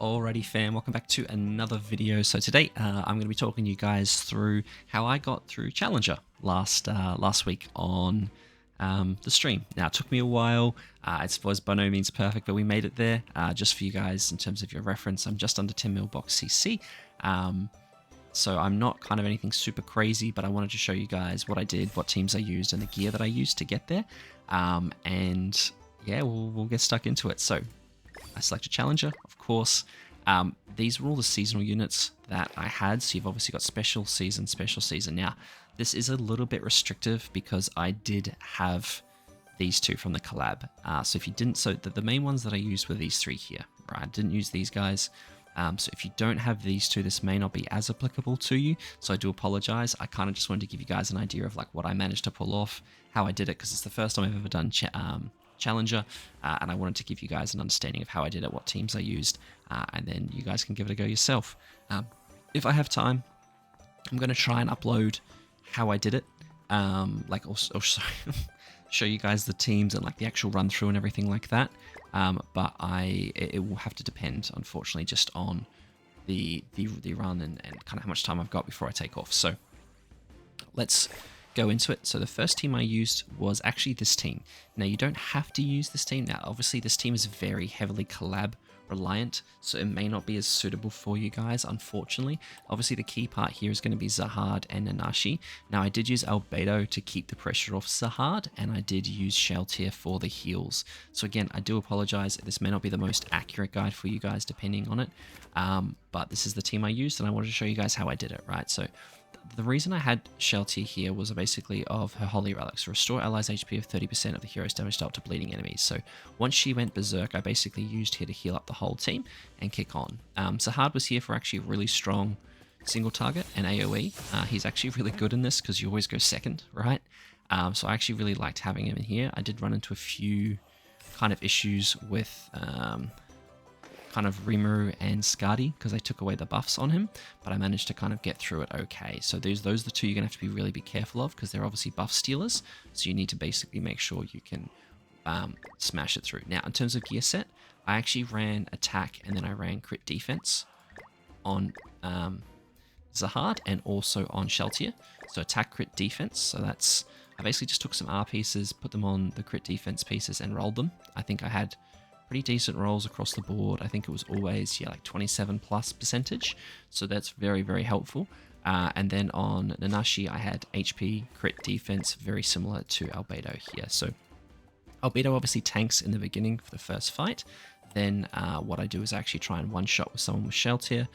Alrighty fam, welcome back to another video. So today I'm going to be talking you guys through how I got through Challenger last week on the stream. Now it took me a while, it was by no means perfect, but we made it there. Just for you guys in terms of your reference, I'm just under 10 mil box CC. So I'm not kind of anything super crazy, but I wanted to show you guys what I did, what teams I used, and the gear that I used to get there. And yeah, we'll get stuck into it. So I selected Challenger, of course. These were all the seasonal units that I had. So you've obviously got special season, special season. Now, this is a little bit restrictive because I did have these two from the collab. So if you didn't, so the main ones that I used were these three here, right? I didn't use these guys. So if you don't have these two, this may not be as applicable to you. So I do apologize. I kind of just wanted to give you guys an idea of like what I managed to pull off, how I did it, because it's the first time I've ever done Challenger, and I wanted to give you guys an understanding of how I did it, what teams I used, and then you guys can give it a go yourself. If I have time, I'm going to try and upload how I did it, like also show you guys the teams and like the actual run through and everything like that. But it will have to depend, unfortunately, just on the run and kind of how much time I've got before I take off. So let's go into it. So the first team I used was actually this team. Now you don't have to use this team. Now obviously this team is very heavily collab reliant, so it may not be as suitable for you guys, unfortunately. Obviously the key part here is going to be Zahard and Nanashi. Now I did use Albedo to keep the pressure off Zahard, and I did use Sheltier for the heals. So again, I do apologize, this may not be the most accurate guide for you guys depending on it, but this is the team I used and I wanted to show you guys how I did it, right? So the reason I had Sheltier here was basically of her Holy Relics. Restore allies HP of 30% of the hero's damage dealt to bleeding enemies. So once she went berserk, I basically used her to heal up the whole team and kick on. Zahard was here for actually a really strong single target and AoE. He's actually really good in this because you always go second, right? So I actually really liked having him in here. I did run into a few kind of issues with kind of Rimuru and Skadi because I took away the buffs on him, but I managed to kind of get through it okay. So those are the two you're going to have to be really careful of because they're obviously buff stealers, so you need to basically make sure you can smash it through. Now, in terms of gear set, I actually ran attack and then I ran crit defense on Zahard and also on Sheltier. So attack, crit, defense, so that's, I basically just took some R pieces, put them on the crit defense pieces and rolled them. I think I had pretty decent rolls across the board. I think it was always, yeah, like 27+%. So that's very helpful. And then on Nanashi, I had HP, crit, defense, very similar to Albedo here. So Albedo obviously tanks in the beginning for the first fight. Then what I do is actually try and one-shot with someone with Sheltier,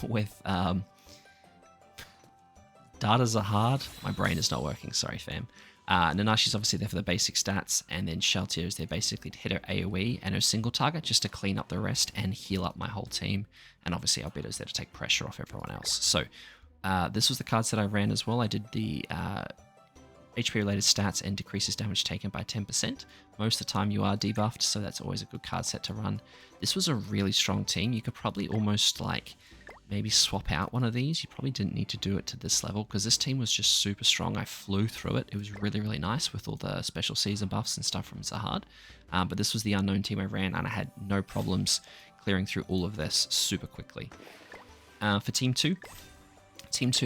with Data Zahard. My brain is not working, sorry fam. Nanashi's obviously there for the basic stats, and then Sheltier is there basically to hit her AoE and her single target just to clean up the rest and heal up my whole team. And obviously Albedo's there to take pressure off everyone else. So this was the cards that I ran as well. I did the HP related stats and decreases damage taken by 10%. Most of the time you are debuffed, so that's always a good card set to run. This was a really strong team. You could probably almost like maybe swap out one of these. You probably didn't need to do it to this level because this team was just super strong. I flew through it. It was really nice with all the special season buffs and stuff from Zahard. But this was the unknown team I ran and I had no problems clearing through all of this super quickly. For team 2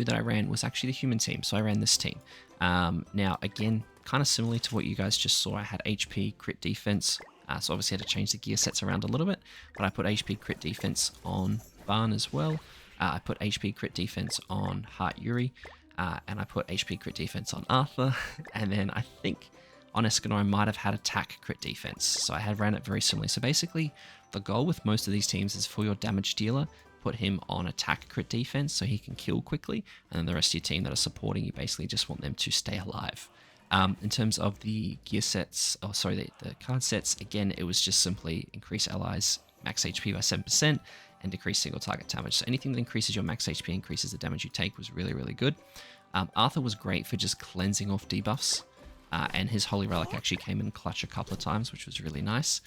that I ran was actually the human team. So I ran this team. Now again, kind of similarly to what you guys just saw, I had HP, crit defense. So obviously I had to change the gear sets around a little bit, but I put HP crit defense on Barn as well. I put HP crit defense on Heart Yuri, and I put HP crit defense on Arthur, and then I think on Escanor I might have had attack crit defense, so I had ran it very similarly. So basically, the goal with most of these teams is for your damage dealer, put him on attack crit defense so he can kill quickly, and then the rest of your team that are supporting you basically just want them to stay alive. In terms of the gear sets, the card sets, again, it was just simply increase allies max HP by 7%, and decrease single target damage. So anything that increases your max HP increases the damage you take was really good. Arthur was great for just cleansing off debuffs, and his Holy Relic actually came in clutch a couple of times, which was really nice.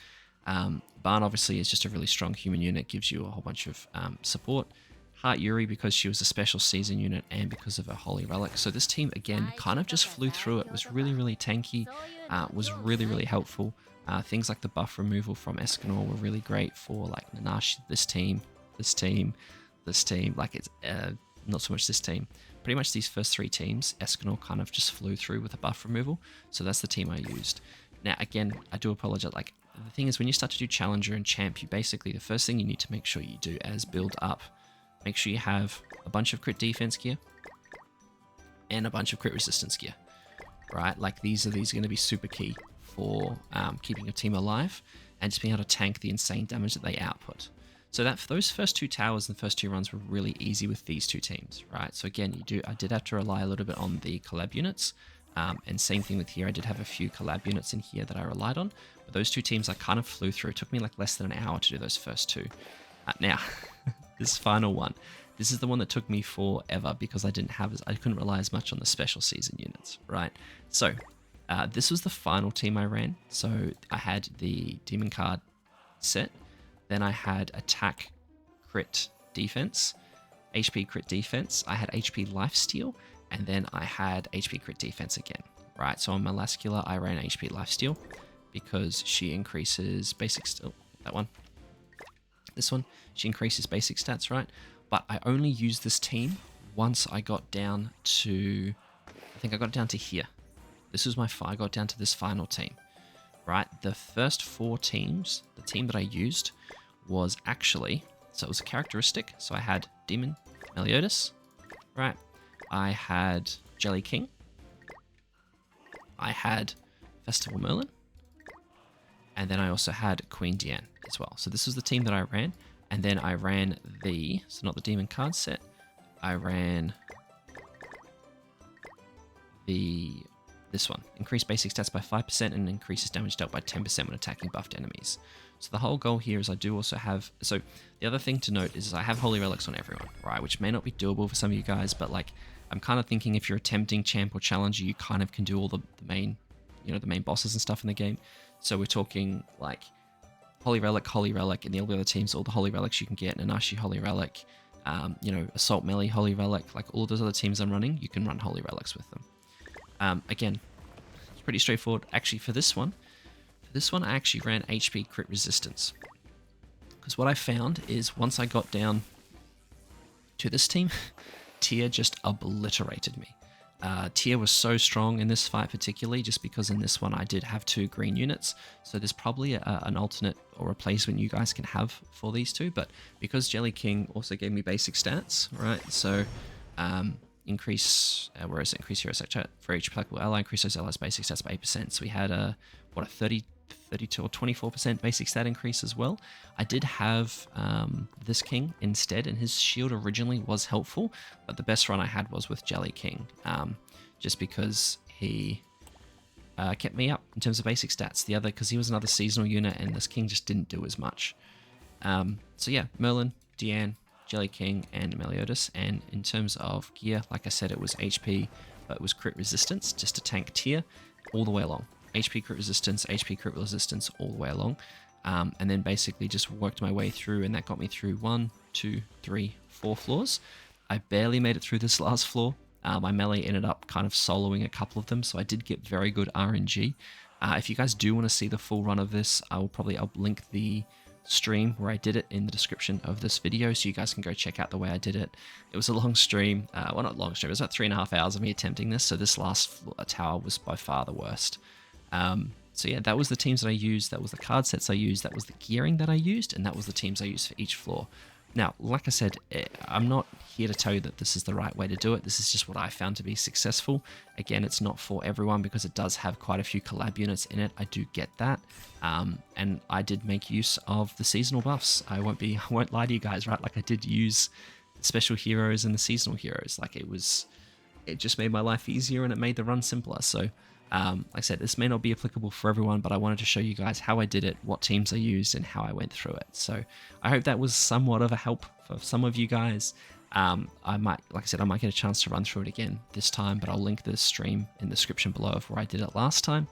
Barn obviously is just a really strong human unit, gives you a whole bunch of support. Heart Yuri because she was a special season unit and because of her Holy Relic. So this team, again, kind of just flew through it. Was really tanky, was really helpful. Things like the buff removal from Escanor were really great for like Nanashi, this team, this team, this team. Like it's not so much this team. Pretty much these first 3 teams, Escanor kind of just flew through with a buff removal. So that's the team I used. Now, again, I do apologize. Like the thing is, when you start to do Challenger and Champ, you basically, the first thing you need to make sure you do as build up, make sure you have a bunch of crit defense gear and a bunch of crit resistance gear, right? Like these are going to be super key for keeping your team alive and just being able to tank the insane damage that they output. So that those first 2 towers and the first 2 runs were really easy with these 2 teams, right? So again, I did have to rely a little bit on the collab units, and same thing with here. I did have a few collab units in here that I relied on, but those 2 teams I kind of flew through. It took me like less than an hour to do those first 2. Now, this final one, this is the one that took me forever because I couldn't rely as much on the special season units, right? So this was the final team I ran. So I had the demon card set. Then I had attack, crit, defense, HP crit defense. I had HP lifesteal, and then I had HP crit defense again, right? So on my Lascula, I ran HP lifesteal because she increases basic, that one. This one, she increases basic stats, right? But I only used this team once I got down to, I think I got down to here. This was I got down to this final team, right? The first 4 teams, the team that I used was actually, so it was a characteristic. So I had Demon Meliodas, right? I had Jelly King. I had Festival Merlin. And then I also had Queen Diane as well. So this was the team that I ran. And then I ran so not the demon card set, I ran this one. Increase basic stats by 5% and increases damage dealt by 10% when attacking buffed enemies. So the whole goal here is I do also have, so the other thing to note is I have Holy Relics on everyone, right? Which may not be doable for some of you guys, but like, I'm kind of thinking if you're attempting Champ or Challenger, you kind of can do all the main, the main bosses and stuff in the game. So we're talking like Holy Relic, and the other teams, all the Holy Relics you can get, Nanashi Holy Relic, Assault Melee Holy Relic, like all those other teams I'm running, you can run Holy Relics with them. Again, it's pretty straightforward. Actually, for this one, I actually ran HP crit resistance. Because what I found is once I got down to this team, Tia just obliterated me. Tia was so strong in this fight particularly, just because in this one I did have 2 green units. So there's probably an alternate or replacement you guys can have for these 2. But because Jelly King also gave me basic stats, right? So increase, where is it? Increase hero set for each applicable ally, increase those allies' basic stats by 8%. So we had a 32 or 24% basic stat increase as well. I did have this king instead, and his shield originally was helpful, but the best run I had was with Jelly King, just because he kept me up in terms of basic stats. The other, because he was another seasonal unit, and this king just didn't do as much. So yeah, Merlin, Diane, Jelly King, and Meliodas. And in terms of gear, like I said, it was HP, but it was crit resistance, just to tank tier all the way along. HP crit resistance all the way along. And then basically just worked my way through, and that got me through 1, 2, 3, 4 floors. I barely made it through this last floor. My melee ended up kind of soloing a couple of them, so I did get very good RNG. If you guys do want to see the full run of this, I'll link the stream where I did it in the description of this video, so you guys can go check out the way I did it. It was a long stream, well, not long stream, it was about 3.5 hours of me attempting this, so this last tower was by far the worst. So yeah, that was the teams that I used, that was the card sets I used, that was the gearing that I used, and that was the teams I used for each floor. Now, like I said, I'm not here to tell you that this is the right way to do it. This is just what I found to be successful. Again, it's not for everyone because it does have quite a few collab units in it. I do get that. And I did make use of the seasonal buffs. I won't lie to you guys, right? Like I did use special heroes and the seasonal heroes. Like it just made my life easier and it made the run simpler. So like I said, this may not be applicable for everyone, but I wanted to show you guys how I did it, what teams I used, and how I went through it. So I hope that was somewhat of a help for some of you guys. Like I said, I might get a chance to run through it again this time, but I'll link the stream in the description below of where I did it last time.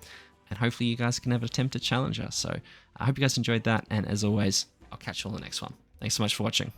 And hopefully you guys can have an attempt at Challenger. So I hope you guys enjoyed that. And as always, I'll catch you on the next one. Thanks so much for watching.